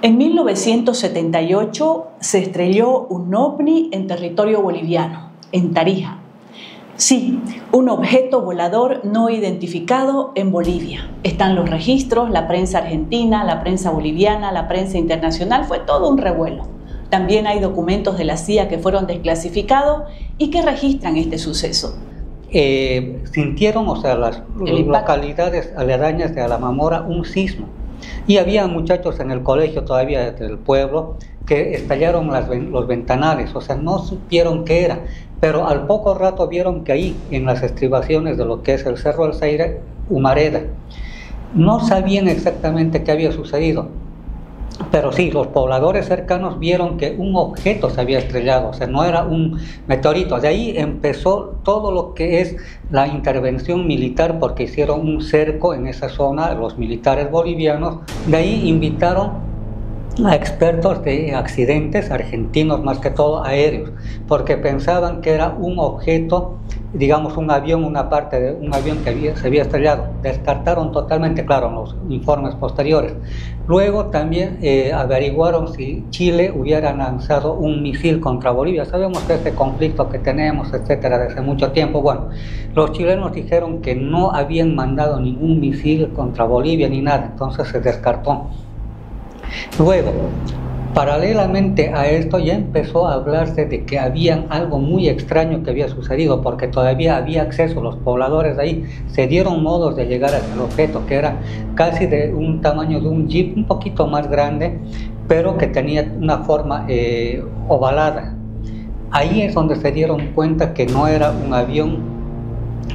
En 1978 se estrelló un ovni en territorio boliviano, en Tarija. Sí, un objeto volador no identificado en Bolivia. Están los registros, la prensa argentina, la prensa boliviana, la prensa internacional, fue todo un revuelo. También hay documentos de la CIA que fueron desclasificados y que registran este suceso. Sintieron, las localidades aledañas de Alamamora, un sismo. Y había muchachos en el colegio todavía del pueblo que estallaron los ventanales, no supieron qué era, pero al poco rato vieron que ahí, en las estribaciones de lo que es el Cerro del Zaire, Humareda, no sabían exactamente qué había sucedido, pero sí, los pobladores cercanos vieron que un objeto se había estrellado, no era un meteorito. De ahí empezó todo lo que es la intervención militar, porque hicieron un cerco en esa zona, los militares bolivianos. De ahí invitaron a expertos de accidentes, argentinos más que todo, aéreos, porque pensaban que era un objeto, digamos un avión, una parte de un avión que se había estrellado. Descartaron totalmente, claro, en los informes posteriores. Luego también averiguaron si Chile hubiera lanzado un misil contra Bolivia. Sabemos que este conflicto que tenemos, etcétera, desde mucho tiempo, bueno, los chilenos dijeron que no habían mandado ningún misil contra Bolivia ni nada, entonces se descartó. Luego, paralelamente a esto, ya empezó a hablarse de que había algo muy extraño que había sucedido, porque todavía había acceso, los pobladores de ahí se dieron modos de llegar hasta el objeto, que era casi de un tamaño de un jeep, un poquito más grande, pero que tenía una forma ovalada. Ahí es donde se dieron cuenta que no era un avión,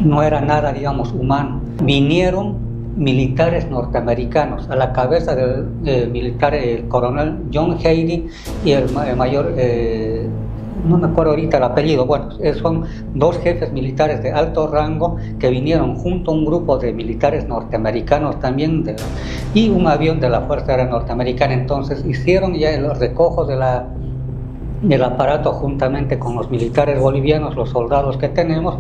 no era nada, digamos, humano. Vinieron militares norteamericanos, a la cabeza del militar, el coronel John Haley y el mayor, no me acuerdo ahorita el apellido, bueno, son dos jefes militares de alto rango que vinieron junto a un grupo de militares norteamericanos también, y un avión de la Fuerza Aérea Norteamericana. Entonces hicieron ya el recojo del aparato juntamente con los militares bolivianos, los soldados que tenemos,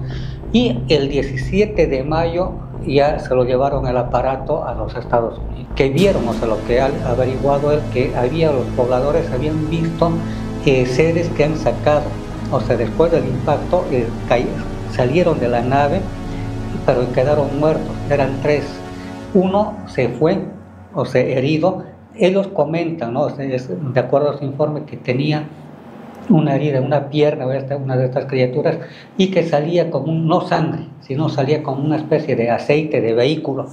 y el 17 de mayo ya se lo llevaron el aparato a los Estados Unidos, que vieron, lo que ha averiguado él, que los pobladores habían visto seres que han sacado, después del impacto salieron de la nave, pero quedaron muertos, eran 3, uno se fue, herido. Ellos comentan, de acuerdo a su informe, que tenía una herida en una pierna, una de estas criaturas, y que salía como no sangre, sino salía como una especie de aceite de vehículo.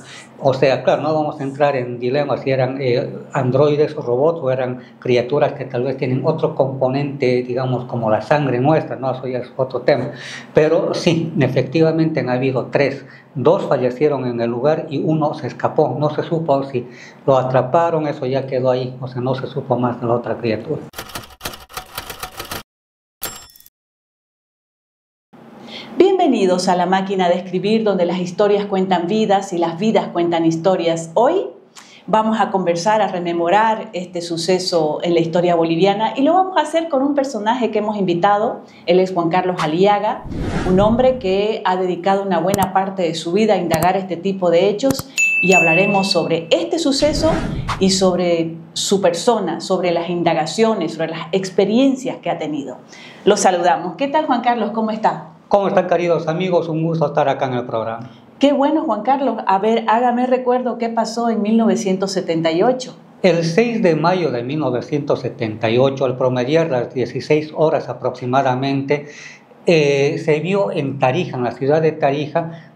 Claro, no vamos a entrar en dilemas si eran androides o robots, o eran criaturas que tal vez tienen otro componente, digamos, como la sangre nuestra, eso ya es otro tema. Pero sí, efectivamente han habido 3, 2 fallecieron en el lugar y uno se escapó. No se supo si lo atraparon, eso ya quedó ahí, no se supo más de la otra criatura. Bienvenidos a La Máquina de Escribir, donde las historias cuentan vidas y las vidas cuentan historias. Hoy vamos a conversar, a rememorar este suceso en la historia boliviana, y lo vamos a hacer con un personaje que hemos invitado. Él es Juan Carlos Aliaga, un hombre que ha dedicado una buena parte de su vida a indagar este tipo de hechos, y hablaremos sobre este suceso y sobre su persona, sobre las indagaciones, sobre las experiencias que ha tenido. Los saludamos. ¿Qué tal, Juan Carlos? ¿Cómo está? ¿Cómo están, queridos amigos? Un gusto estar acá en el programa. Qué bueno, Juan Carlos. A ver, hágame recuerdo qué pasó en 1978. El 6 de mayo de 1978, al promediar las 16 horas aproximadamente, se vio en Tarija, en la ciudad de Tarija,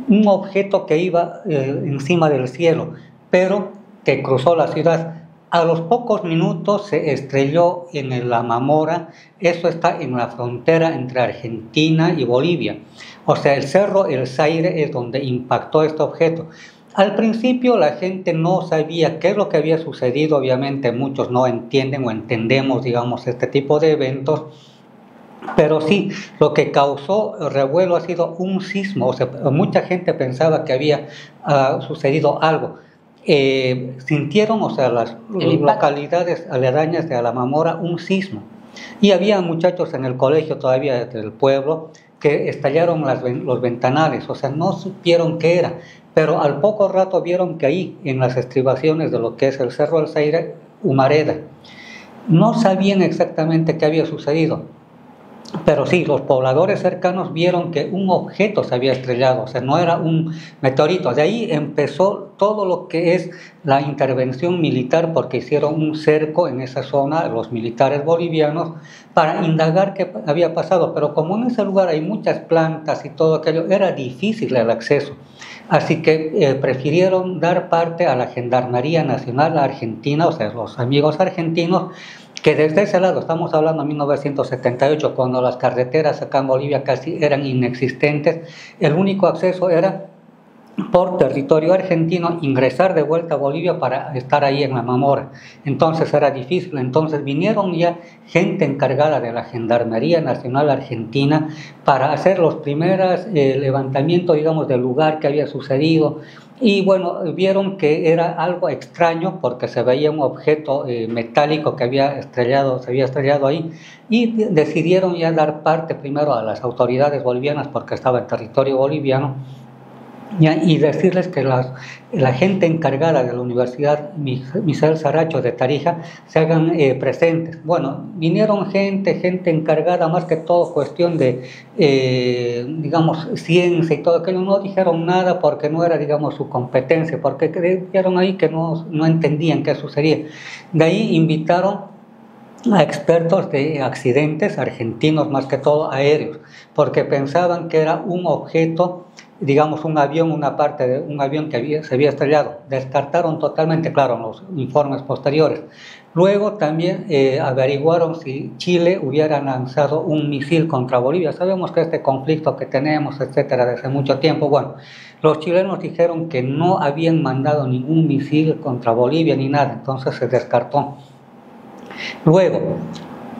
un objeto que iba encima del cielo, pero que cruzó la ciudad. A los pocos minutos se estrelló en el Alamamora. Eso está en la frontera entre Argentina y Bolivia. El Cerro El Zaire es donde impactó este objeto. Al principio la gente no sabía qué es lo que había sucedido. Obviamente muchos no entienden o entendemos, digamos, este tipo de eventos. Pero sí, lo que causó revuelo ha sido un sismo. Mucha gente pensaba que había sucedido algo. Sintieron, las localidades aledañas de Alamamora, un sismo. Y había muchachos en el colegio todavía del pueblo que estallaron los ventanales, no supieron qué era, pero al poco rato vieron que ahí, en las estribaciones de lo que es el Cerro del Zaire, Humareda. No sabían exactamente qué había sucedido, pero sí, los pobladores cercanos vieron que un objeto se había estrellado, o sea, no era un meteorito. De ahí empezó todo lo que es la intervención militar, porque hicieron un cerco en esa zona, los militares bolivianos, para indagar qué había pasado. Pero como en ese lugar hay muchas plantas y todo aquello, era difícil el acceso. Así que prefirieron dar parte a la Gendarmería Nacional Argentina, o sea, los amigos argentinos, que desde ese lado, estamos hablando de 1978, cuando las carreteras acá en Bolivia casi eran inexistentes, el único acceso era por territorio argentino, ingresar de vuelta a Bolivia para estar ahí en la Mamora. Entonces era difícil. Entonces vinieron ya gente encargada de la Gendarmería Nacional Argentina para hacer los primeros levantamientos, digamos, del lugar que había sucedido. Y bueno, vieron que era algo extraño porque se veía un objeto metálico que se había estrellado ahí, y decidieron ya dar parte primero a las autoridades bolivianas porque estaba en territorio boliviano, y decirles que la gente encargada de la Universidad Misael Saracho de Tarija se hagan presentes. Bueno, vinieron gente encargada, más que todo cuestión de, digamos, ciencia y todo aquello. No dijeron nada porque no era, digamos, su competencia, porque vieron ahí que no entendían qué sucedía. De ahí invitaron a expertos de accidentes argentinos, más que todo aéreos, porque pensaban que era un objeto, digamos, un avión, una parte de un avión que se había estrellado. Descartaron totalmente, claro, en los informes posteriores. Luego también averiguaron si Chile hubiera lanzado un misil contra Bolivia. Sabemos que este conflicto que tenemos, etcétera, desde mucho tiempo, bueno, los chilenos dijeron que no habían mandado ningún misil contra Bolivia ni nada, entonces se descartó. Luego,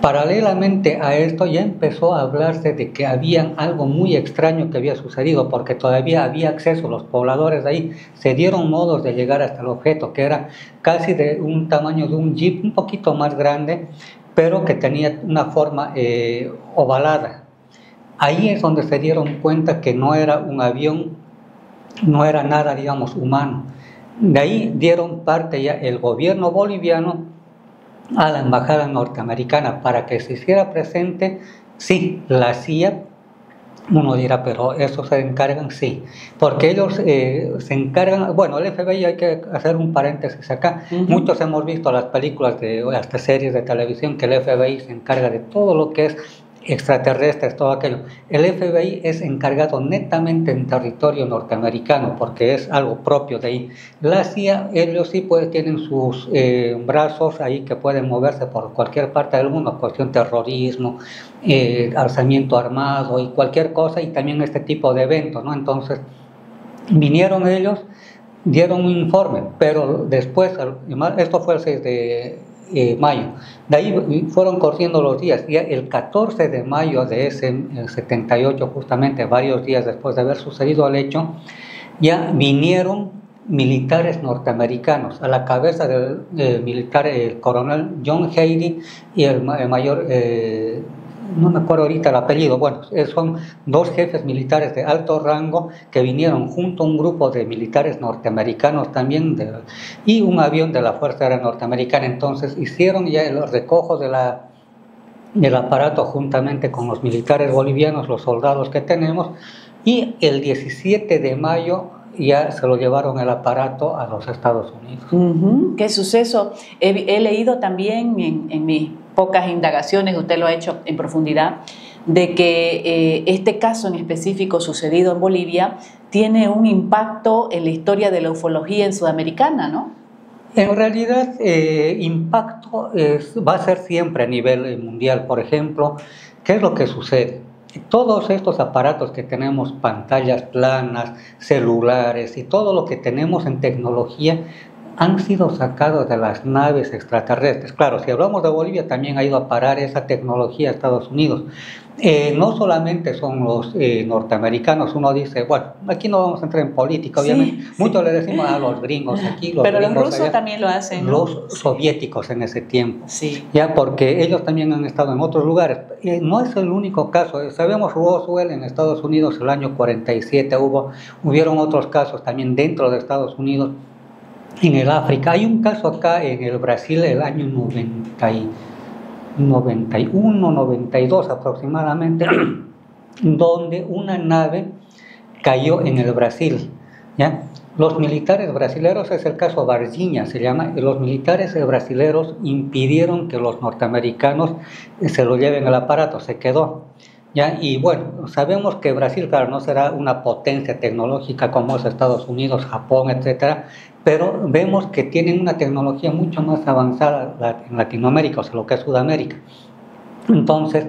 paralelamente a esto, ya empezó a hablarse de que había algo muy extraño que había sucedido, porque todavía había acceso. Los pobladores de ahí se dieron modos de llegar hasta el objeto, que era casi de un tamaño de un jeep, un poquito más grande, pero que tenía una forma ovalada. Ahí es donde se dieron cuenta que no era un avión, no era nada, digamos, humano. De ahí dieron parte ya el gobierno boliviano a la embajada norteamericana para que se hiciera presente. Sí, la CIA. Uno dirá, pero eso se encargan, sí, porque ellos se encargan. Bueno, el FBI, hay que hacer un paréntesis acá. Muchos hemos visto las películas o hasta series de televisión que el FBI se encarga de todo lo que es extraterrestres, todo aquello. El FBI es encargado netamente en territorio norteamericano porque es algo propio de ahí. La CIA, ellos sí tienen sus brazos ahí que pueden moverse por cualquier parte del mundo, cuestión terrorismo, alzamiento armado y cualquier cosa, y también este tipo de eventos, ¿no? Entonces vinieron ellos, dieron un informe, pero después, esto fue el 6 de mayo, de ahí fueron corriendo los días. Ya el 14 de mayo de ese 78, justamente varios días después de haber sucedido el hecho, ya vinieron militares norteamericanos a la cabeza del militar, el coronel John Haley y el mayor, no me acuerdo ahorita el apellido. Bueno, son dos jefes militares de alto rango que vinieron junto a un grupo de militares norteamericanos también, y un avión de la Fuerza Aérea Norteamericana. Entonces hicieron ya el recojo del aparato juntamente con los militares bolivianos, los soldados que tenemos, y el 17 de mayo ya se lo llevaron el aparato a los Estados Unidos. ¿Qué suceso? He leído también en mis pocas indagaciones, usted lo ha hecho en profundidad, de que este caso en específico sucedido en Bolivia tiene un impacto en la historia de la ufología en Sudamericana, ¿no? En realidad, impacto va a ser siempre a nivel mundial. Por ejemplo, ¿qué es lo que sucede? Todos estos aparatos que tenemos, pantallas planas, celulares y todo lo que tenemos en tecnología, han sido sacados de las naves extraterrestres. Claro, si hablamos de Bolivia, también ha ido a parar esa tecnología a Estados Unidos. No solamente son los norteamericanos. Uno dice, bueno, aquí no vamos a entrar en política, obviamente. Sí, muchos le decimos a los gringos aquí, los pero gringos los rusos allá, también lo hacen, ¿no? Los soviéticos en ese tiempo, sí, ya, porque ellos también han estado en otros lugares. No es el único caso. Sabemos Roswell en Estados Unidos, el año 47 hubieron otros casos también dentro de Estados Unidos. en el África. Hay un caso acá en el Brasil el año 91, 92 aproximadamente, donde una nave cayó en el Brasil, ¿ya? Los militares brasileños, es el caso Varginha, se llama, los militares brasileños impidieron que los norteamericanos se lo lleven al aparato, se quedó, ¿ya? Y bueno, sabemos que Brasil, claro, no será una potencia tecnológica como es Estados Unidos, Japón, etcétera, pero vemos que tienen una tecnología mucho más avanzada en Latinoamérica, o sea, lo que es Sudamérica. Entonces,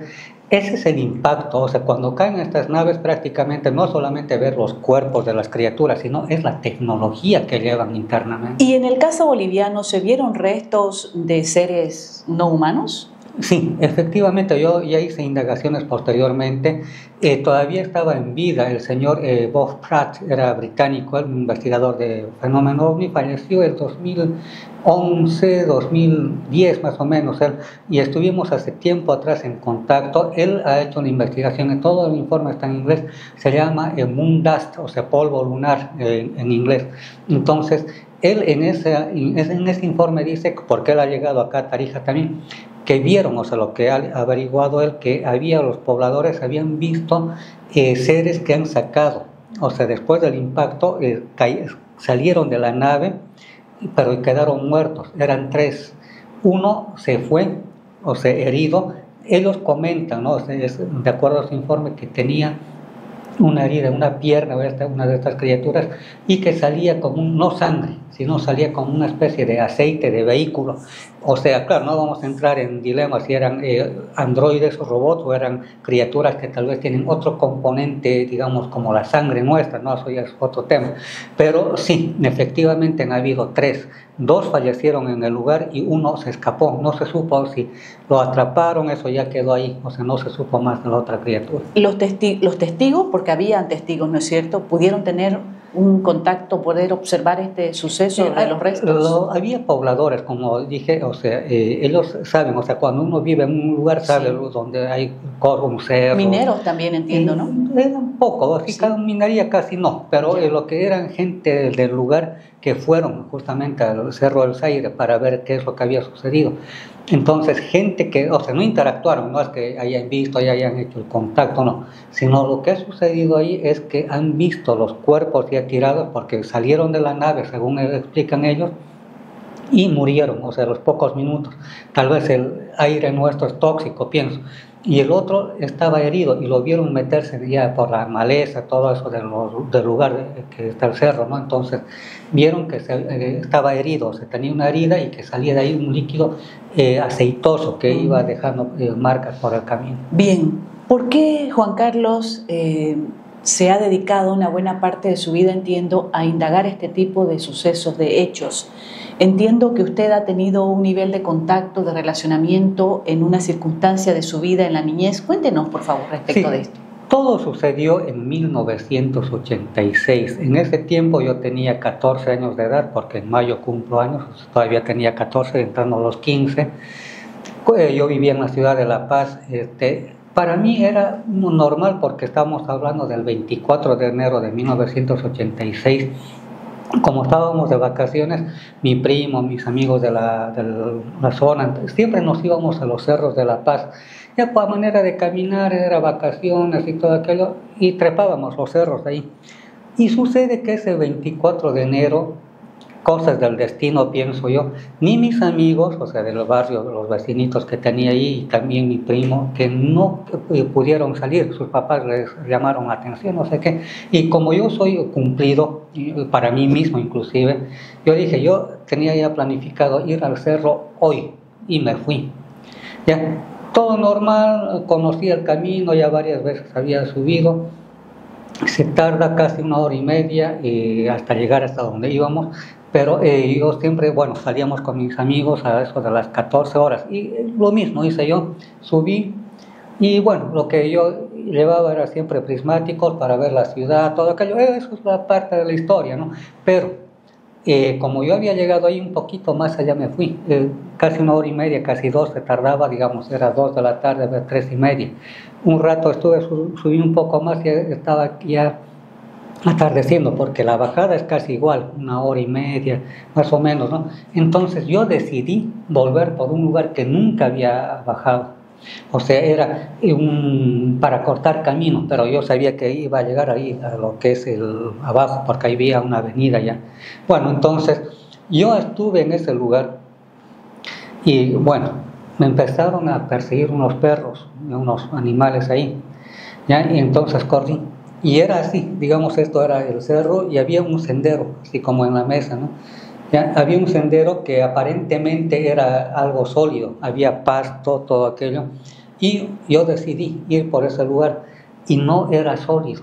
ese es el impacto, o sea, cuando caen estas naves prácticamente no solamente ver los cuerpos de las criaturas, sino es la tecnología que llevan internamente. ¿Y en el caso boliviano se vieron restos de seres no humanos? Sí, efectivamente, yo ya hice indagaciones posteriormente. Todavía estaba en vida el señor Bob Pratt, era británico, un investigador de fenómeno ovni, falleció en 2011, 2010 más o menos, y estuvimos hace tiempo atrás en contacto. Él ha hecho una investigación, todo el informe está en inglés, se llama Moon Dust, o sea, polvo lunar en inglés. Entonces, él en ese informe dice, porque él ha llegado acá a Tarija también, que vieron, o sea, lo que ha averiguado él, que los pobladores habían visto seres que han sacado, o sea, después del impacto salieron de la nave, pero quedaron muertos, eran 3. Uno se fue, o sea, herido. Ellos comentan, ¿no? O sea, de acuerdo a su informe, que tenía una herida en una pierna, una de estas criaturas, y que salía como no sangre, sino salía como una especie de aceite de vehículo. O sea, claro, no vamos a entrar en dilemas si eran androides o robots, o eran criaturas que tal vez tienen otro componente, digamos, como la sangre nuestra, ¿no? Eso ya es otro tema. Pero sí, efectivamente han habido 3. 2 fallecieron en el lugar y 1 se escapó. No se supo si lo atraparon, eso ya quedó ahí, o sea, no se supo más de la otra criatura. Los testigos, porque habían testigos, ¿no es cierto?, pudieron tener un contacto, poder observar este suceso de los restos. Había pobladores, como dije, o sea, ellos saben, o sea, cuando uno vive en un lugar, sabe donde hay un cerro. Mineros también, entiendo, ¿no? Eran poco, así que minería casi no, pero lo que eran gente del lugar que fueron justamente al Cerro del Zaire para ver qué es lo que había sucedido. Entonces, gente que, o sea, no interactuaron, no es que hayan visto y hayan hecho el contacto, no, sino lo que ha sucedido ahí es que han visto los cuerpos ya tirados porque salieron de la nave, según explican ellos, y murieron, o sea, a los pocos minutos. Tal vez el aire nuestro es tóxico, pienso. Y el otro estaba herido y lo vieron meterse ya por la maleza, todo eso del lugar que está el cerro, ¿no? Entonces vieron que estaba herido, o sea, tenía una herida y que salía de ahí un líquido aceitoso que iba dejando marcas por el camino. Bien, ¿por qué Juan Carlos se ha dedicado una buena parte de su vida, entiendo, a indagar este tipo de sucesos, de hechos? Entiendo que usted ha tenido un nivel de contacto, de relacionamiento en una circunstancia de su vida en la niñez. Cuéntenos, por favor, respecto de esto. Todo sucedió en 1986. En ese tiempo yo tenía 14 años de edad, porque en mayo cumplo años, todavía tenía 14, entrando a los 15. Yo vivía en la ciudad de La Paz. Para mí era normal porque estábamos hablando del 24 de enero de 1986. Como estábamos de vacaciones, mi primo, mis amigos de la zona, siempre nos íbamos a los cerros de La Paz. Ya por manera de caminar, era vacaciones y todo aquello, y trepábamos los cerros de ahí. Y sucede que ese 24 de enero, cosas del destino, pienso yo, ni mis amigos, o sea, del barrio, los vecinitos que tenía ahí, y también mi primo, que no pudieron salir, sus papás les llamaron la atención, no sé qué, y como yo soy cumplido, para mí mismo inclusive, yo dije, yo tenía ya planificado ir al cerro hoy, y me fui, ya, todo normal, conocí el camino, ya varias veces había subido, se tarda casi 1 hora y media hasta llegar hasta donde íbamos, pero yo siempre, bueno, salíamos con mis amigos a eso de las 14 horas y lo mismo hice yo, subí y bueno, lo que yo llevaba era siempre prismáticos para ver la ciudad, todo aquello, eso es la parte de la historia, ¿no? Pero como yo había llegado ahí un poquito más allá me fui, casi 1 hora y media, casi 2 se tardaba, digamos, era 2 de la tarde, 3 y media. Un rato estuve, subí un poco más y estaba ya atardeciendo, porque la bajada es casi igual, 1 hora y media, más o menos, ¿no? Entonces yo decidí volver por un lugar que nunca había bajado. O sea, era para cortar camino, pero yo sabía que iba a llegar ahí a lo que es el abajo, porque ahí había una avenida ya. Bueno, entonces yo estuve en ese lugar y bueno, me empezaron a perseguir unos perros, unos animales ahí, ¿ya? Y entonces corrí. Y era así, digamos, esto era el cerro y había un sendero, así como en la mesa, ¿no? Ya, había un sendero que aparentemente era algo sólido, había pasto, todo aquello, y yo decidí ir por ese lugar, y no era sólido,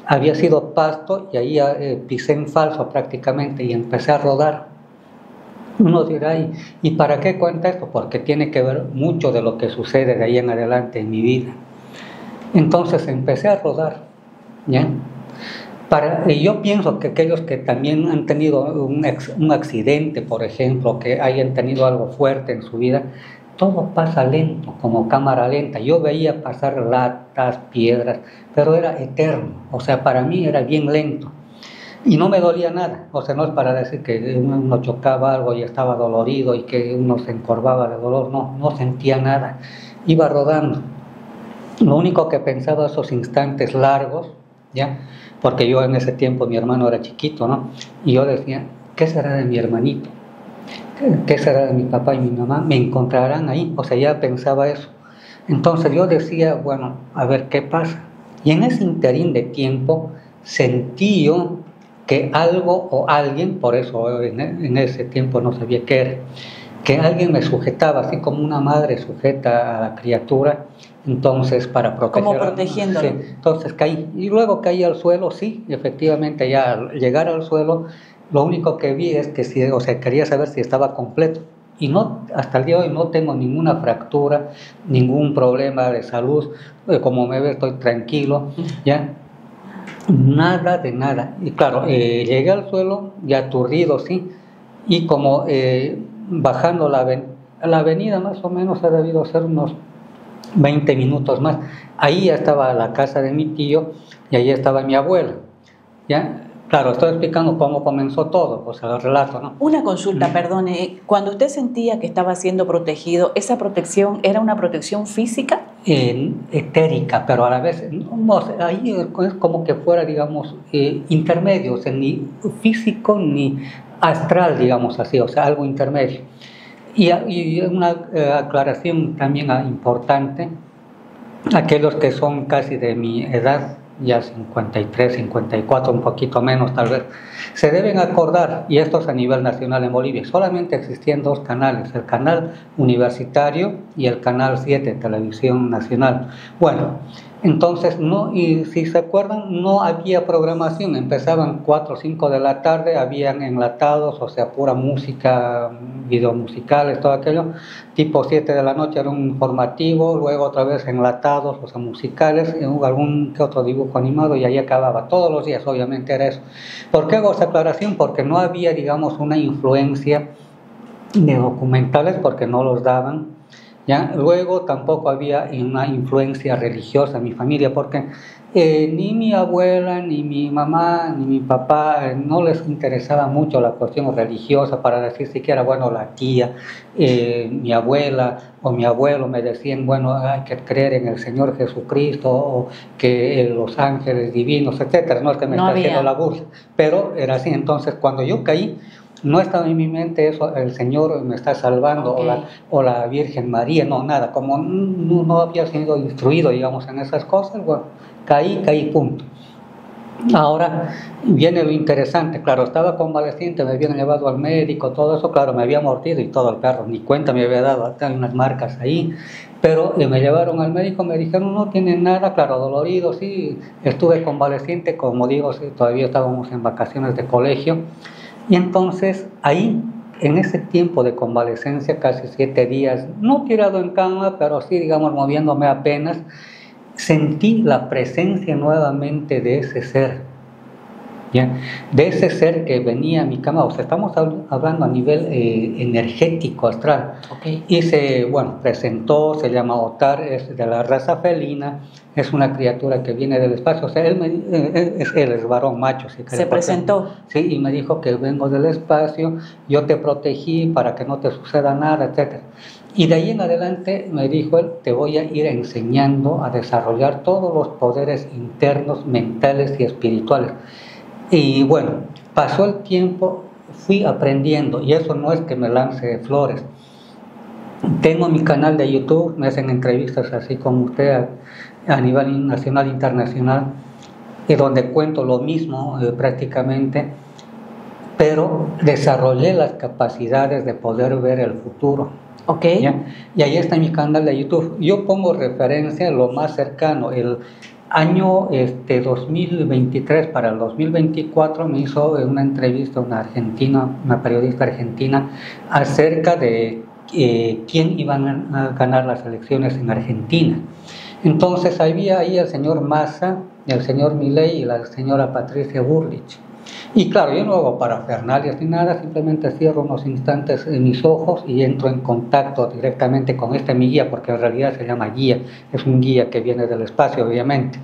había sido pasto, y ahí pisé en falso prácticamente, y empecé a rodar. Uno dirá, ¿y para qué cuenta esto? Porque tiene que ver mucho de lo que sucede de ahí en adelante en mi vida. Entonces empecé a rodar, ¿ya? Yo pienso que aquellos que también han tenido un accidente, por ejemplo, que hayan tenido algo fuerte en su vida, todo pasa lento, como cámara lenta. Yo veía pasar latas, piedras, pero era eterno, o sea, para mí era bien lento. Y no me dolía nada, o sea, no es para decir que uno chocaba algo y estaba dolorido y que uno se encorvaba de dolor, no sentía nada, iba rodando. Lo único que pensaba esos instantes largos, ¿ya? Porque yo en ese tiempo, mi hermano era chiquito, ¿no? Y yo decía, ¿qué será de mi hermanito? ¿Qué será de mi papá y mi mamá? ¿Me encontrarán ahí? O sea, ya pensaba eso. Entonces yo decía, bueno, a ver qué pasa. Y en ese interín de tiempo sentí yo que algo o alguien, por eso en ese tiempo no sabía qué era, que alguien me sujetaba, así como una madre sujeta a la criatura, entonces para protegerla. Como protegiéndolo. Sí, entonces caí, y luego caí al suelo, sí, efectivamente, ya al llegar al suelo, lo único que vi es que sí, o sea, quería saber si estaba completo, y no, hasta el día de hoy no tengo ninguna fractura, ningún problema de salud, como me ve estoy tranquilo, ya, nada de nada, y claro, llegué al suelo, ya aturdido, sí, y como bajando la avenida más o menos ha debido ser unos 20 minutos más. Ahí ya estaba la casa de mi tío y ahí estaba mi abuela, ¿ya? Claro, estoy explicando cómo comenzó todo, o sea, el relato, ¿no? Una consulta, perdone, cuando usted sentía que estaba siendo protegido, ¿esa protección era una protección física? Etérica, pero a la vez, no, ahí es como que fuera, digamos, intermedio, o sea, ni físico ni astral, digamos así, o sea, algo intermedio. Y una aclaración también importante, aquellos que son casi de mi edad, ya 53, 54, un poquito menos tal vez, se deben acordar, y esto es a nivel nacional en Bolivia, solamente existían 2 canales, el canal universitario y el canal 7, Televisión Nacional. Bueno, entonces, no, y si se acuerdan, no había programación, empezaban 4 o 5 de la tarde, habían enlatados, o sea, pura música, videos musicales, todo aquello, tipo 7 de la noche era un informativo, luego otra vez enlatados, o sea, musicales, algún que otro dibujo animado y ahí acababa, todos los días obviamente era eso. ¿Por qué hago esta aclaración? Porque no había, digamos, una influencia de documentales, porque no los daban, ¿ya? Luego tampoco había una influencia religiosa en mi familia, porque ni mi abuela, ni mi mamá, ni mi papá, no les interesaba mucho la cuestión religiosa, para decir siquiera, bueno, la tía, mi abuela o mi abuelo me decían, bueno, hay que creer en el Señor Jesucristo, o que los ángeles divinos, etcétera. No es que me está haciendo la burla, pero era así. Entonces, cuando yo caí, no estaba en mi mente eso, el Señor me está salvando, okay, o la Virgen María, no, nada, como no había sido instruido, digamos, en esas cosas, bueno, caí, punto. Ahora viene lo interesante, claro, estaba convaleciente, me habían llevado al médico, todo eso, claro, me había mordido y todo el perro, ni cuenta me había dado, hay unas marcas ahí, pero me llevaron al médico, me dijeron, no tiene nada, claro, dolorido, sí, estuve convaleciente, como digo, sí, todavía estábamos en vacaciones de colegio. Y entonces ahí, en ese tiempo de convalecencia, casi 7 días, no tirado en cama, pero sí, digamos, moviéndome apenas, sentí la presencia nuevamente de ese ser. ¿ya? De ese ser que venía a mi cama, o sea, estamos hablando a nivel energético, astral. Okay. Y presentó, se llama Otar, es de la raza felina, es una criatura que viene del espacio, o sea, él es varón, macho. Se presentó. Sí, y me dijo que vengo del espacio, yo te protegí para que no te suceda nada, etc. Y de ahí en adelante, me dijo él, te voy a ir enseñando a desarrollar todos los poderes internos, mentales y espirituales. Y bueno, pasó el tiempo, fui aprendiendo, y eso no es que me lance flores. Tengo mi canal de YouTube, me hacen entrevistas así como usted a nivel nacional e internacional, y donde cuento lo mismo prácticamente, pero desarrollé las capacidades de poder ver el futuro. Okay. ¿Ya? Y ahí está mi canal de YouTube. Yo pongo referencia lo más cercano, el año 2023 para el 2024 me hizo una entrevista una periodista argentina acerca de quién iban a ganar las elecciones en Argentina. Entonces había ahí el señor Massa, el señor Milei y la señora Patricia Bullrich. Y claro, yo no hago parafernalias ni nada, simplemente cierro unos instantes en mis ojos y entro en contacto directamente con mi guía, porque en realidad se llama guía, es un guía que viene del espacio, obviamente.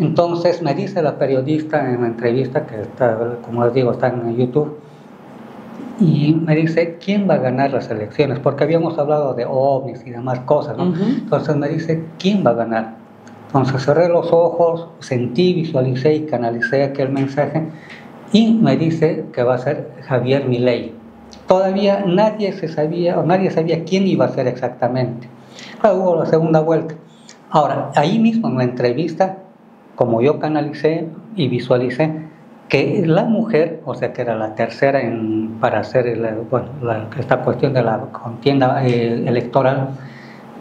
Entonces me dice la periodista en la entrevista, que está, como les digo, está en YouTube, y me dice, ¿quién va a ganar las elecciones? Porque habíamos hablado de ovnis y demás cosas, ¿no? Entonces me dice, ¿quién va a ganar? Entonces cerré los ojos, sentí, visualicé y canalicé aquel mensaje, y me dice que va a ser Javier Milei. Todavía nadie sabía quién iba a ser exactamente. Claro, hubo la segunda vuelta. Ahora, ahí mismo en la entrevista, como yo canalicé y visualicé, que la mujer, o sea que era la tercera para hacer esta cuestión de la contienda electoral,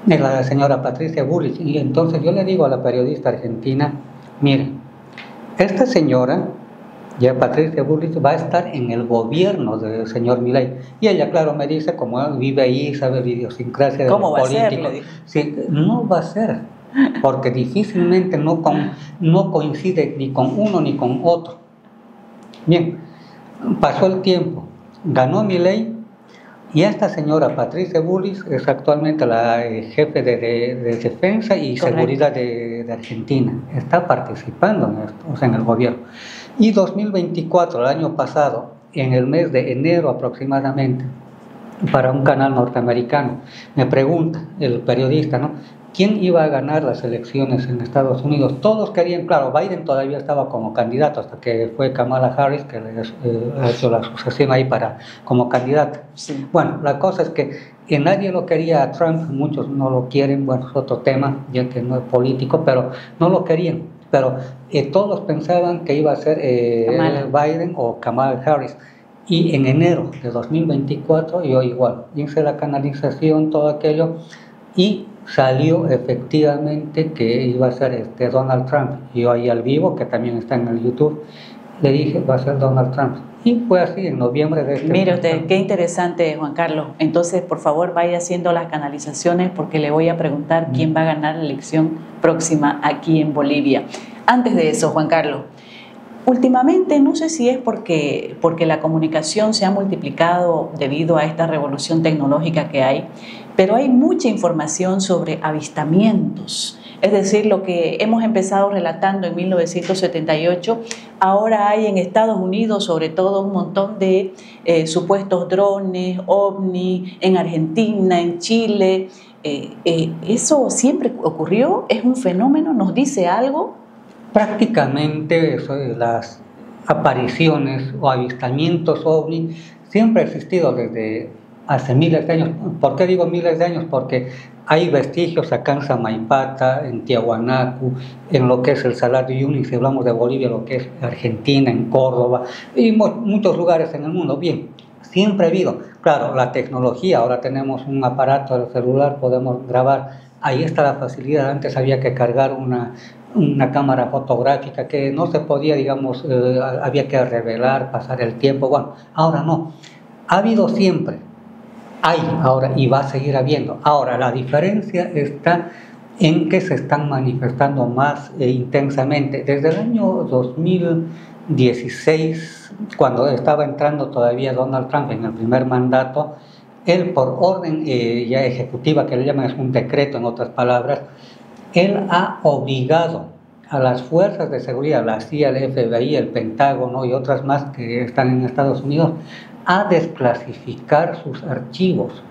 es la señora Patricia Bullrich. Y entonces yo le digo a la periodista argentina, mire, esta señora, ya Patricia Bullrich, va a estar en el gobierno del señor Milei. Y ella, claro, me dice, como él vive ahí, sabe la idiosincrasia de los políticos. Sí, no va a ser, porque difícilmente no coincide ni con uno ni con otro. Bien, pasó el tiempo, ganó Milei, y esta señora Patricia Bullrich es actualmente la jefe de defensa y seguridad de Argentina. Está participando en esto, o sea, en el gobierno. Y 2024, el año pasado, en el mes de enero aproximadamente, para un canal norteamericano, me pregunta el periodista, ¿no?, ¿quién iba a ganar las elecciones en Estados Unidos? Todos querían, claro, Biden todavía estaba como candidato hasta que fue Kamala Harris, que ha hecho la sucesión ahí como candidata. Sí. Bueno, la cosa es que nadie lo quería a Trump, muchos no lo quieren, bueno, es otro tema, ya que no es político, pero no lo querían. Pero todos pensaban que iba a ser Biden o Kamala Harris. Y en enero de 2024 yo igual hice la canalización, todo aquello, y salió efectivamente que iba a ser Donald Trump. Yo ahí al vivo, que también está en el YouTube, le dije, va a ser Donald Trump. Y fue así en noviembre de este año. Mire usted, qué interesante, Juan Carlos. Entonces, por favor, vaya haciendo las canalizaciones, porque le voy a preguntar quién va a ganar la elección próxima aquí en Bolivia. Antes de eso, Juan Carlos, últimamente, no sé si es porque la comunicación se ha multiplicado debido a esta revolución tecnológica que hay, pero hay mucha información sobre avistamientos. Es decir, lo que hemos empezado relatando en 1978, ahora hay en Estados Unidos, sobre todo, un montón de supuestos drones, ovni, en Argentina, en Chile. ¿Eso siempre ocurrió? ¿Es un fenómeno? ¿Nos dice algo? Prácticamente las apariciones o avistamientos ovni siempre ha existido desde hace miles de años. ¿Por qué digo miles de años? Porque hay vestigios acá en Samaipata, en Tiahuanacu, en lo que es el Salar de Uyuni, si hablamos de Bolivia, lo que es Argentina, en Córdoba, y muchos lugares en el mundo. Bien, siempre ha habido. Claro, la tecnología, ahora tenemos un aparato del celular, podemos grabar. Ahí está la facilidad. Antes había que cargar una cámara fotográfica que no se podía, digamos, había que revelar, pasar el tiempo. Bueno, ahora no. Ha habido siempre. Hay ahora y va a seguir habiendo. Ahora, la diferencia está en que se están manifestando más intensamente. Desde el año 2000, 2016, cuando estaba entrando todavía Donald Trump en el primer mandato, él por orden ya ejecutiva, que le llaman, es un decreto en otras palabras, él ha obligado a las fuerzas de seguridad, la CIA, el FBI, el Pentágono y otras más que están en Estados Unidos, a desclasificar sus archivos.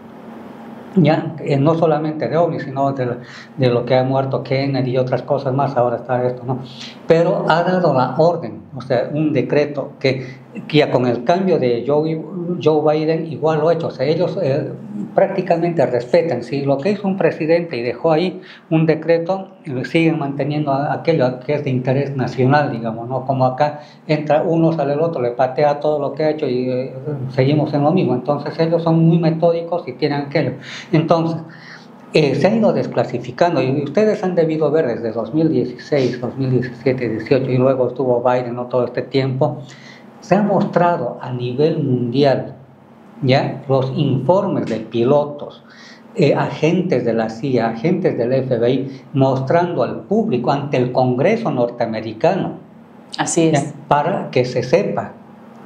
Ya, no solamente de OVNI, sino de lo que ha muerto Kennedy y otras cosas más, ahora está esto, ¿no? Pero ha dado la orden, o sea, un decreto que ya con el cambio de Joe Biden igual lo ha hecho, o sea, ellos prácticamente respetan, si lo que hizo un presidente y dejó ahí un decreto, siguen manteniendo aquello que es de interés nacional, digamos, ¿no? Como acá entra uno, sale el otro, le patea todo lo que ha hecho y seguimos en lo mismo, entonces ellos son muy metódicos y tienen aquello. Entonces, se ha ido desclasificando y ustedes han debido ver desde 2016, 2017, 2018 y luego estuvo Biden, ¿no? Todo este tiempo, se ha mostrado a nivel mundial, ¿ya? Los informes de pilotos, agentes de la CIA, agentes del FBI, mostrando al público ante el Congreso norteamericano. Así es. ¿Ya? Para que se sepa.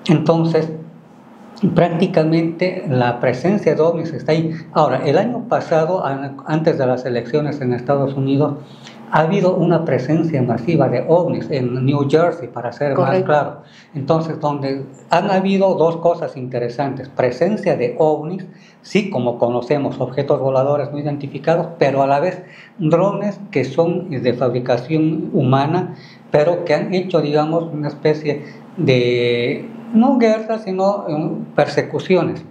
Entonces, prácticamente la presencia de ovnis está ahí. Ahora, el año pasado, antes de las elecciones en Estados Unidos, ha habido una presencia masiva de ovnis en New Jersey, para ser más claro. Entonces, donde han habido dos cosas interesantes: presencia de ovnis, sí, como conocemos, objetos voladores no identificados, pero a la vez drones que son de fabricación humana, pero que han hecho, digamos, una especie de, no guerra, sino persecuciones.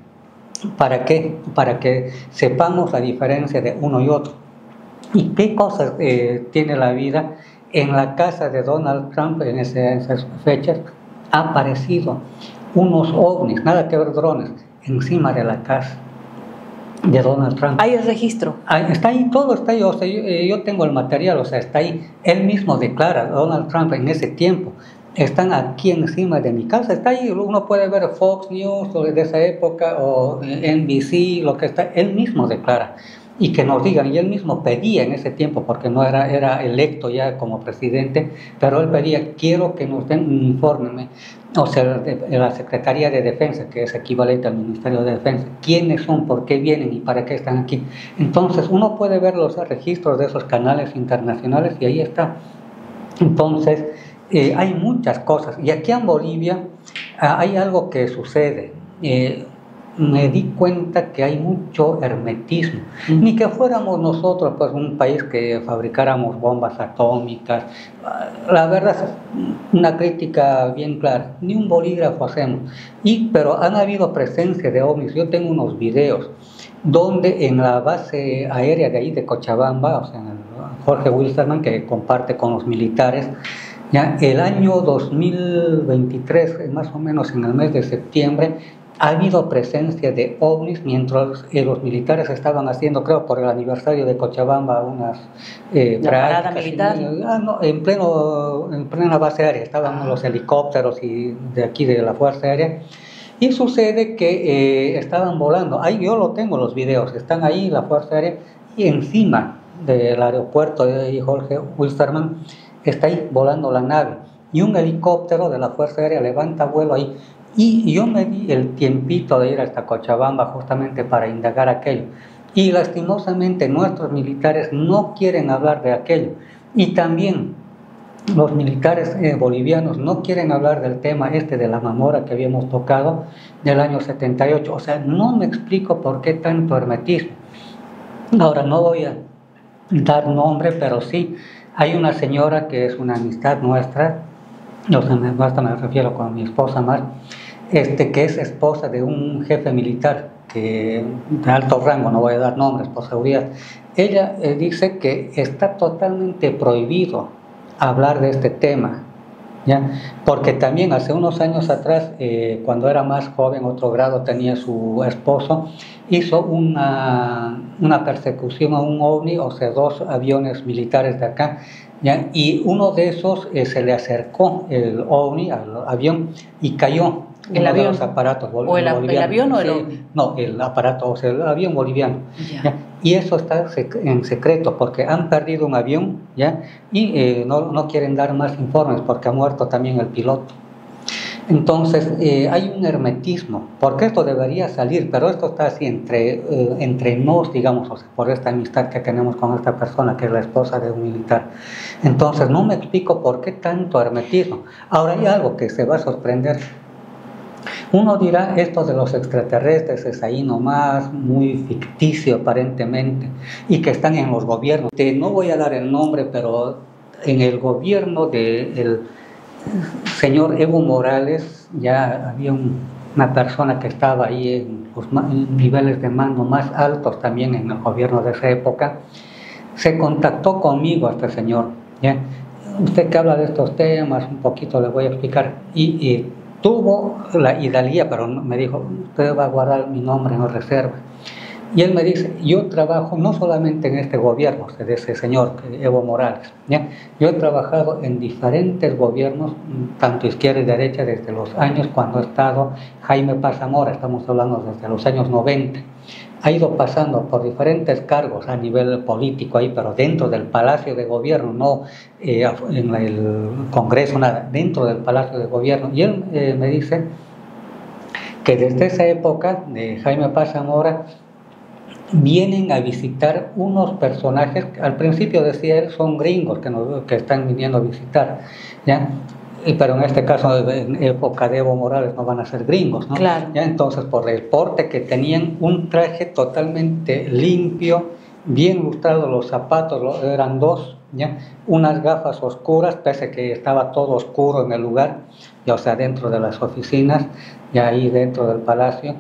¿Para qué? Para que sepamos la diferencia de uno y otro. ¿Y qué cosas tiene la vida? En la casa de Donald Trump, en esas fechas, ha aparecido unos ovnis, nada que ver drones, encima de la casa de Donald Trump. ¿Hay el registro? Está ahí, todo está ahí, o sea, yo tengo el material, o sea, está ahí. Él mismo declara, Donald Trump, en ese tiempo, están aquí encima de mi casa, está ahí, uno puede ver Fox News de esa época, o NBC, lo que está, él mismo declara. Y que nos digan, y él mismo pedía en ese tiempo, porque no era electo ya como presidente, pero él pedía, quiero que nos den un informe, o sea, de la Secretaría de Defensa, que es equivalente al Ministerio de Defensa, quiénes son, por qué vienen y para qué están aquí. Entonces uno puede ver los registros de esos canales internacionales y ahí está. Entonces hay muchas cosas, y aquí en Bolivia hay algo que sucede. Me di cuenta que hay mucho hermetismo, ni que fuéramos nosotros pues un país que fabricáramos bombas atómicas. La verdad es una crítica bien clara, ni un bolígrafo hacemos, pero han habido presencia de ovnis. Yo tengo unos videos donde en la base aérea de ahí de Cochabamba, o sea, Jorge Wilstermann, que comparte con los militares, ya el año 2023, más o menos en el mes de septiembre, ha habido presencia de ovnis mientras los militares estaban haciendo, creo, por el aniversario de Cochabamba, unas parada militar. En plena base aérea, estaban los helicópteros y de aquí de la Fuerza Aérea, y sucede que estaban volando. Ahí yo lo tengo, los videos, están ahí la Fuerza Aérea, y encima del aeropuerto de Jorge Wilstermann está ahí volando la nave, y un helicóptero de la Fuerza Aérea levanta vuelo ahí. Y yo me di el tiempito de ir hasta Cochabamba justamente para indagar aquello. Y lastimosamente nuestros militares no quieren hablar de aquello. Y también los militares bolivianos no quieren hablar del tema de la mamora que habíamos tocado del año 78. O sea, no me explico por qué tanto hermetismo. Ahora, no voy a dar nombre, pero sí, hay una señora que es una amistad nuestra, o sea, me refiero con mi esposa Mar, que es esposa de un jefe militar de alto rango, no voy a dar nombres por seguridad. Ella dice que está totalmente prohibido hablar de este tema, ¿ya? Porque también hace unos años atrás, cuando era más joven, otro grado tenía su esposo, hizo una persecución a un ovni, o sea, 2 aviones militares de acá, ¿ya? Y uno de esos se le acercó el ovni al avión y cayó. ¿El avión? De los aparatos ¿O el avión o el ovni? No, el aparato, o sea, el avión boliviano. ¿Ya? Y eso está en secreto porque han perdido un avión, ¿ya? Y no quieren dar más informes porque ha muerto también el piloto. Entonces, hay un hermetismo, porque esto debería salir, pero esto está así entre nos, digamos, o sea, por esta amistad que tenemos con esta persona, que es la esposa de un militar. Entonces, no me explico por qué tanto hermetismo. Ahora hay algo que se va a sorprender. Uno dirá, esto de los extraterrestres es ahí nomás, muy ficticio aparentemente, y que están en los gobiernos. No voy a dar el nombre, pero en el gobierno del señor Evo Morales ya había una persona que estaba ahí en los niveles de mando más altos también en el gobierno de esa época. Se contactó conmigo este señor, ¿ya? Usted que habla de estos temas, un poquito le voy a explicar, y tuvo la hidalguía, pero me dijo, usted va a guardar mi nombre en reserva. Y él me dice, yo trabajo no solamente en este gobierno de ese señor, Evo Morales, ¿ya? Yo he trabajado en diferentes gobiernos, tanto izquierda y derecha, desde los años cuando ha estado Jaime Paz Zamora, estamos hablando desde los años 90. Ha ido pasando por diferentes cargos a nivel político ahí, pero dentro del Palacio de Gobierno, no en el Congreso, nada, dentro del Palacio de Gobierno. Y él me dice que desde esa época de Jaime Paz Zamora vienen a visitar unos personajes, al principio decía él, son gringos que están viniendo a visitar, ¿ya? Pero en este caso, en época de Evo Morales, no van a ser gringos, ¿no? Claro. ¿Ya? Entonces, por el porte que tenían, un traje totalmente limpio, bien lustrado, los zapatos eran dos, ¿ya? Unas gafas oscuras, pese que estaba todo oscuro en el lugar, ya, o sea, dentro de las oficinas, ya ahí dentro del palacio,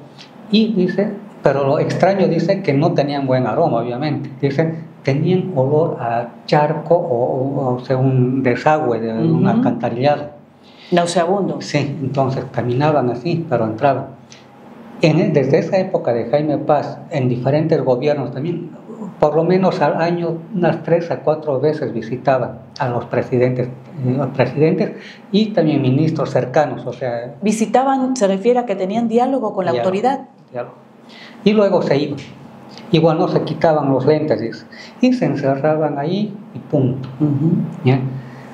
y dice, pero lo extraño, dice que no tenían buen aroma, obviamente, dice, tenían olor a charco o sea, un desagüe de un alcantarillado. Nauseabundo. Sí, entonces caminaban así, pero entraban. Desde esa época de Jaime Paz, en diferentes gobiernos también, por lo menos al año, unas 3 a 4 veces visitaban a los presidentes y también ministros cercanos, o sea... Visitaban, se refiere a que tenían diálogo con la autoridad. Diálogo. Y luego se iban. Igual no se quitaban los lentes, dice, y se encerraban ahí y punto. ¿Ya?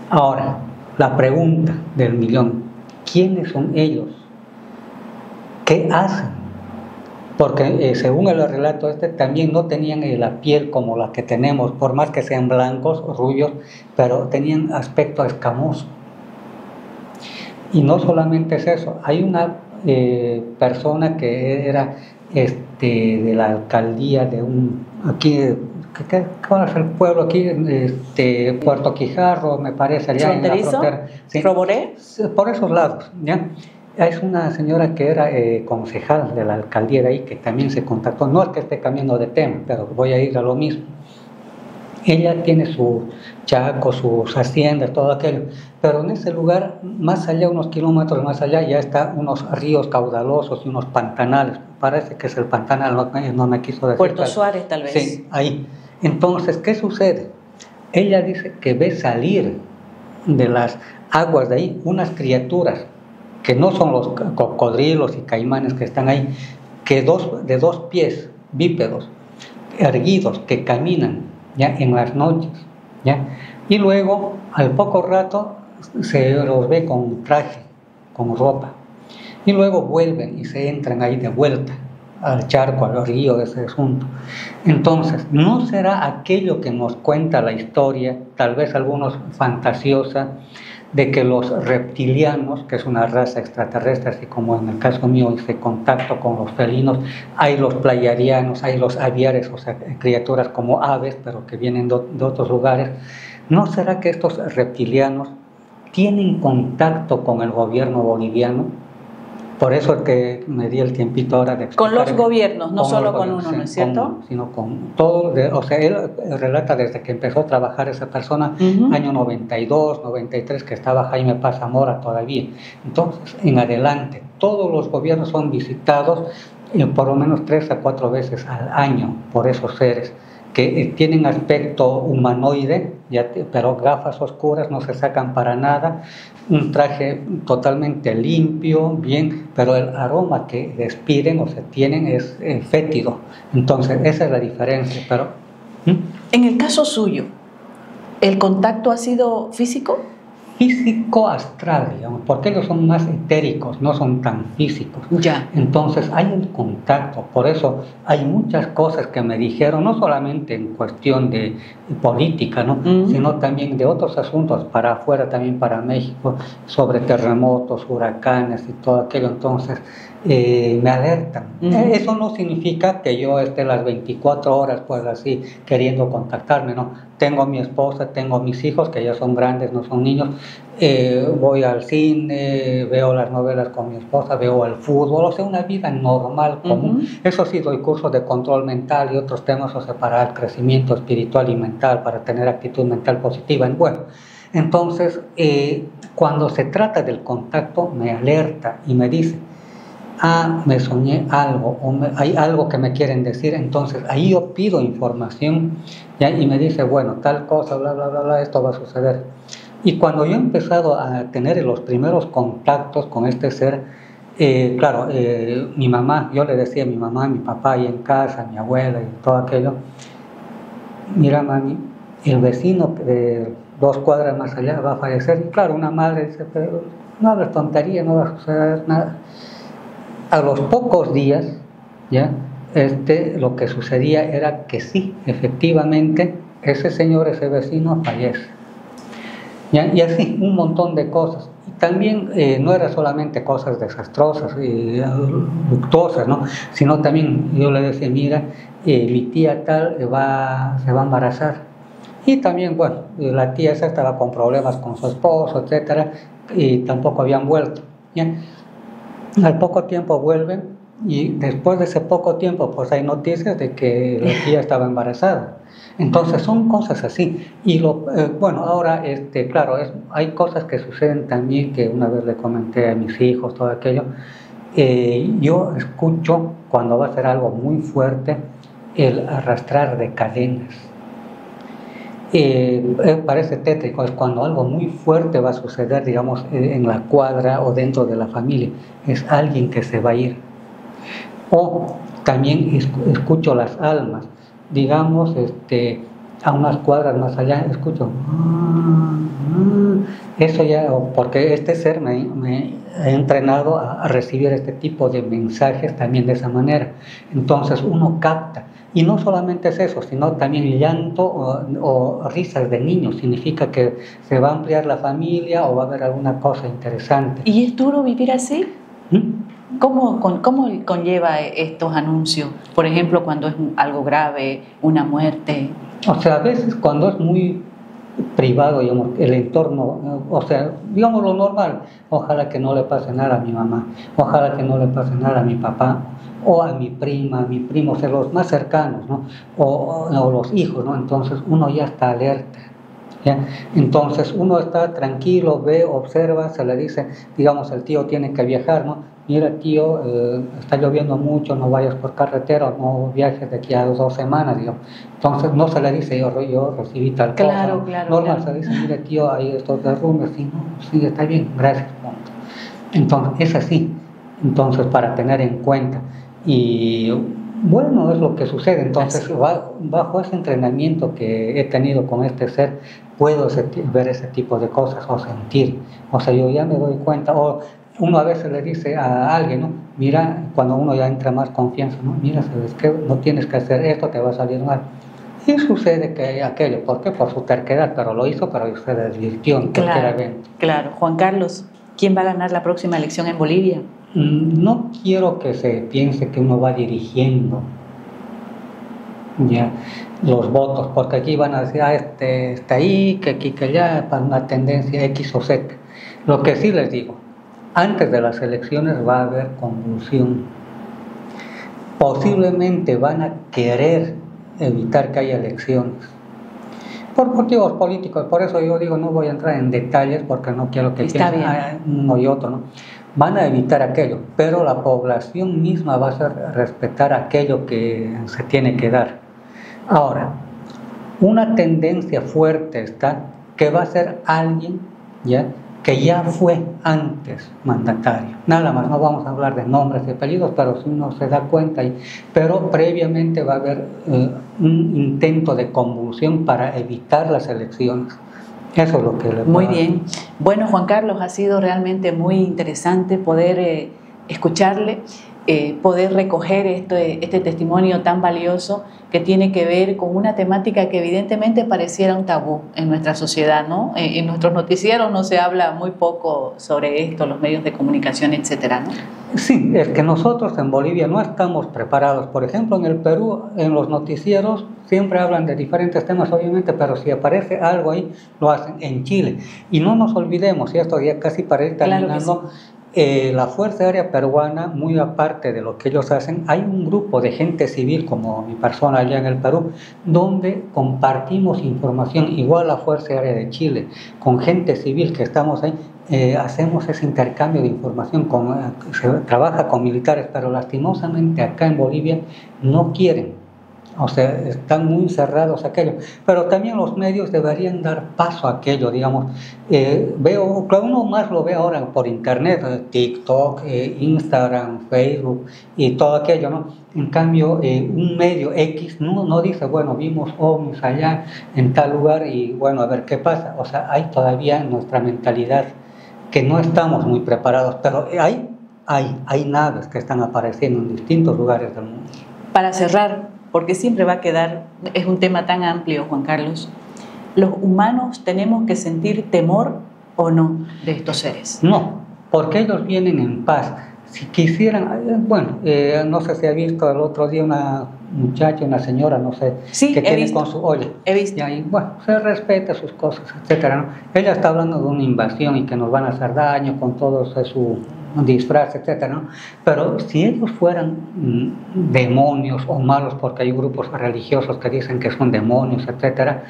Ahora, la pregunta del millón, ¿quiénes son ellos? ¿Qué hacen? Porque según el relato también no tenían la piel como la que tenemos, por más que sean blancos, rubios, pero tenían aspecto escamoso. Y no solamente es eso, hay una persona que era de la alcaldía de aquí, ¿cuál es el pueblo aquí? Puerto Quijarro, me parece, allá en la frontera. ¿Sí? ¿Roboré? Por esos lados, ¿ya? Es una señora que era concejal de la alcaldía de ahí, que también se contactó, no es que esté cambiando de tema, pero voy a ir a lo mismo. Ella tiene su chaco, sus haciendas, todo aquello, pero en ese lugar, más allá, unos kilómetros más allá, ya están unos ríos caudalosos y unos pantanales. Parece que es el pantanal, no me quiso decir. Puerto Suárez, tal vez. Sí, ahí. Entonces, ¿qué sucede? Ella dice que ve salir de las aguas de ahí unas criaturas, que no son los cocodrilos y caimanes que están ahí, que de dos pies, bípedos, erguidos, que caminan ya en las noches, ¿ya? Y luego, al poco rato, se los ve con traje, con ropa, y luego vuelven y se entran ahí de vuelta al charco, al río de ese asunto. Entonces, ¿no será aquello que nos cuenta la historia, tal vez algunos fantasiosa, de que los reptilianos, que es una raza extraterrestre, así como en el caso mío hice contacto con los felinos, hay los pleiadianos, hay los aviares, o sea, criaturas como aves, pero que vienen de otros lugares? ¿No será que estos reptilianos tienen contacto con el gobierno boliviano? Por eso es que me di el tiempito ahora de explicar. Con los gobiernos, no solo con uno, ¿no es cierto? Sino con todo, o sea, él relata desde que empezó a trabajar esa persona, año 92, 93, que estaba Jaime Paz Zamora todavía. Entonces, en adelante, todos los gobiernos son visitados por lo menos 3 a 4 veces al año por esos seres que tienen aspecto humanoide, pero gafas oscuras, no se sacan para nada, un traje totalmente limpio, bien, pero el aroma que despiden o se tienen es fétido. Entonces, esa es la diferencia. Pero, En el caso suyo, ¿el contacto ha sido físico? físico-astral, digamos, porque ellos son más etéricos, no son tan físicos. Ya. Entonces hay un contacto, por eso hay muchas cosas que me dijeron, no solamente en cuestión de política, ¿no? Sino también de otros asuntos para afuera, también para México, sobre terremotos, huracanes y todo aquello. Entonces me alertan. Eso no significa que yo esté las 24 horas pues así queriendo contactarme, ¿no? Tengo mi esposa, tengo mis hijos que ya son grandes, no son niños, voy al cine, veo las novelas con mi esposa, veo el fútbol, o sea, una vida normal, común. Eso sí, doy cursos de control mental y otros temas, o sea, para el crecimiento espiritual y mental, para tener actitud mental positiva. Bueno, entonces, cuando se trata del contacto, me alerta y me dice, me soñé algo, hay algo que me quieren decir. Entonces ahí yo pido información, ¿ya? Y me dice, bueno, tal cosa, bla, bla, bla, bla, esto va a suceder. Y cuando yo he empezado a tener los primeros contactos con este ser, claro, mi mamá, yo le decía a mi mamá, a mi papá ahí en casa, a mi abuela y todo aquello, mira mami, el vecino de 2 cuadras más allá va a fallecer. Y claro, una madre dice, pero no hables tontería, no va a suceder nada. A los pocos días, ¿ya? Lo que sucedía era que sí, efectivamente, ese señor, ese vecino fallece, ¿ya? Y así, un montón de cosas. Y también no era solamente cosas desastrosas y luctuosas, ¿no? Sino también yo le decía, mira, mi tía tal se va a embarazar. Y también, bueno, la tía esa estaba con problemas con su esposo, etcétera, y tampoco habían vuelto, ¿ya? Al poco tiempo vuelven y después de ese poco tiempo pues hay noticias de que la tía estaba embarazada. Entonces son cosas así. Y bueno, ahora claro, hay cosas que suceden también que una vez le comenté a mis hijos, todo aquello. Yo escucho cuando va a ser algo muy fuerte el arrastrar de cadenas. Parece tétrico, es cuando algo muy fuerte va a suceder, digamos, en la cuadra o dentro de la familia, es alguien que se va a ir. O también escucho las almas, digamos, a unas cuadras más allá, escucho, eso ya, porque este ser me ha entrenado a recibir este tipo de mensajes también de esa manera. Entonces uno capta. Y no solamente es eso, sino también llanto o risas de niños. Significa que se va a ampliar la familia o va a haber alguna cosa interesante. ¿Y es duro vivir así? ¿Cómo conlleva estos anuncios? Por ejemplo, cuando es algo grave, una muerte. O sea, a veces cuando es muy privado, digamos, el entorno, o sea, digamos lo normal, ojalá que no le pase nada a mi mamá, ojalá que no le pase nada a mi papá, o a mi prima, a mi primo, o sea, los más cercanos, ¿no? O los hijos, ¿no? Entonces uno ya está alerta, ¿ya? Entonces uno está tranquilo, ve, observa, se le dice, digamos, el tío tiene que viajar, ¿no? Mira, tío, está lloviendo mucho, no vayas por carretera, no viajes de aquí a 2 semanas, digamos. Entonces no se le dice, yo recibí tal cosa. Claro, Normal, claro. se dice, mira, tío, hay estos derrumbes, sí, no, sí, está bien, gracias, punto. Entonces, es así, entonces, para tener en cuenta. Y bueno, es lo que sucede. Entonces, bajo ese entrenamiento que he tenido con este ser, puedo ver ese tipo de cosas o sentir. O sea, yo ya me doy cuenta, o uno a veces le dice a alguien, ¿no? Mira, cuando uno ya entra más confianza, ¿no? Mira, ¿sabes qué? No tienes que hacer esto, te va a salir mal. Y sucede que aquello, ¿por qué? Por su terquedad, pero lo hizo, pero se desvirtió en cualquier evento. Claro. Juan Carlos, ¿quién va a ganar la próxima elección en Bolivia? No quiero que se piense que uno va dirigiendo ya los votos, porque aquí van a decir, está ahí, que aquí, que allá, para una tendencia X o Z. Lo que sí les digo, antes de las elecciones va a haber convulsión. Posiblemente van a querer evitar que haya elecciones por motivos políticos. Por eso yo digo, no voy a entrar en detalles porque no quiero que piensen uno y otro, ¿no? Van a evitar aquello, pero la población misma va a respetar aquello que se tiene que dar. Ahora, una tendencia fuerte está que va a ser alguien, ¿ya?, que ya fue antes mandatario. Nada más, no vamos a hablar de nombres y apellidos, pero si uno se da cuenta, pero previamente va a haber un intento de convulsión para evitar las elecciones. Eso es lo que le Muy bien. Bueno, Juan Carlos, ha sido realmente muy interesante poder escucharle, poder recoger este testimonio tan valioso que tiene que ver con una temática que evidentemente pareciera un tabú en nuestra sociedad, ¿no? En nuestros noticieros no se habla muy poco sobre esto, los medios de comunicación, etcétera, ¿no? Sí, es que nosotros en Bolivia no estamos preparados. Por ejemplo, en el Perú, en los noticieros siempre hablan de diferentes temas, obviamente, pero si aparece algo ahí, lo hacen en Chile. Y no nos olvidemos, y esto ya casi para ir terminando, Claro que sí. La Fuerza Aérea Peruana, muy aparte de lo que ellos hacen, hay un grupo de gente civil, como mi persona allá en el Perú, donde compartimos información, igual la Fuerza Aérea de Chile, con gente civil que estamos ahí. Hacemos ese intercambio de información, se trabaja con militares, pero lastimosamente acá en Bolivia no quieren, o sea, están muy cerrados a aquello, pero también los medios deberían dar paso a aquello, digamos. Veo, claro, uno más lo ve ahora por internet, TikTok, Instagram, Facebook y todo aquello, ¿no? En cambio, un medio X no dice, bueno, vimos ovnis allá en tal lugar y bueno, a ver qué pasa. O sea, hay todavía en nuestra mentalidad que no estamos muy preparados, pero hay naves que están apareciendo en distintos lugares del mundo. Para cerrar, porque siempre va a quedar, es un tema tan amplio, Juan Carlos, ¿los humanos tenemos que sentir temor o no de estos seres? No, porque ellos vienen en paz. Si quisieran, bueno, no sé si ha visto el otro día una muchacha, una señora, no sé, sí, que tiene visto, con su olla. He visto. Y ahí, bueno, se respeta sus cosas, etcétera, ¿no? Ella está hablando de una invasión y que nos van a hacer daño con todo su disfraz, etcétera, ¿no? Pero si ellos fueran demonios o malos, porque hay grupos religiosos que dicen que son demonios, etcétera,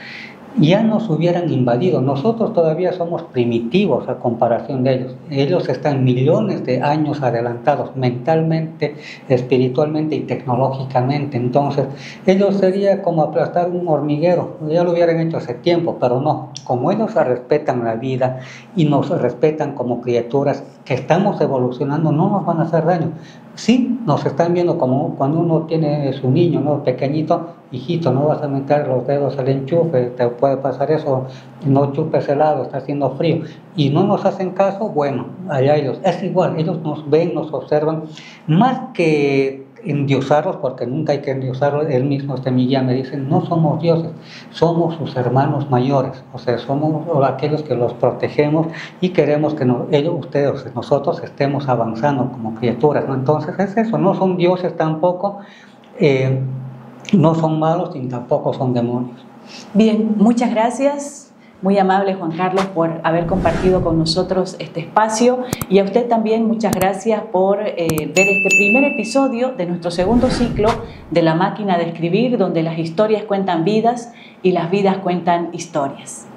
ya nos hubieran invadido. Nosotros todavía somos primitivos a comparación de ellos. Ellos están millones de años adelantados mentalmente, espiritualmente y tecnológicamente. Entonces, ellos sería como aplastar un hormiguero. Ya lo hubieran hecho hace tiempo, pero no. Como ellos respetan la vida y nos respetan como criaturas que estamos evolucionando, no nos van a hacer daño. Sí, nos están viendo como cuando uno tiene su niño, ¿no? Pequeñito, hijito, no vas a meter los dedos al enchufe, te puede pasar eso, no chupes helado, está haciendo frío, y no nos hacen caso, bueno, allá ellos, es igual, ellos nos ven, nos observan, más que endiosarlos, porque nunca hay que endiosarlos, él mismo, mi guía me dice, no somos dioses, somos sus hermanos mayores, o sea, somos aquellos que los protegemos y queremos que ellos, ustedes, nosotros estemos avanzando como criaturas, ¿no? Entonces es eso, no son dioses tampoco, no son malos y tampoco son demonios. Bien, muchas gracias. Muy amable, Juan Carlos, por haber compartido con nosotros este espacio, y a usted también muchas gracias por ver este primer episodio de nuestro segundo ciclo de La Máquina de Escribir, donde las historias cuentan vidas y las vidas cuentan historias.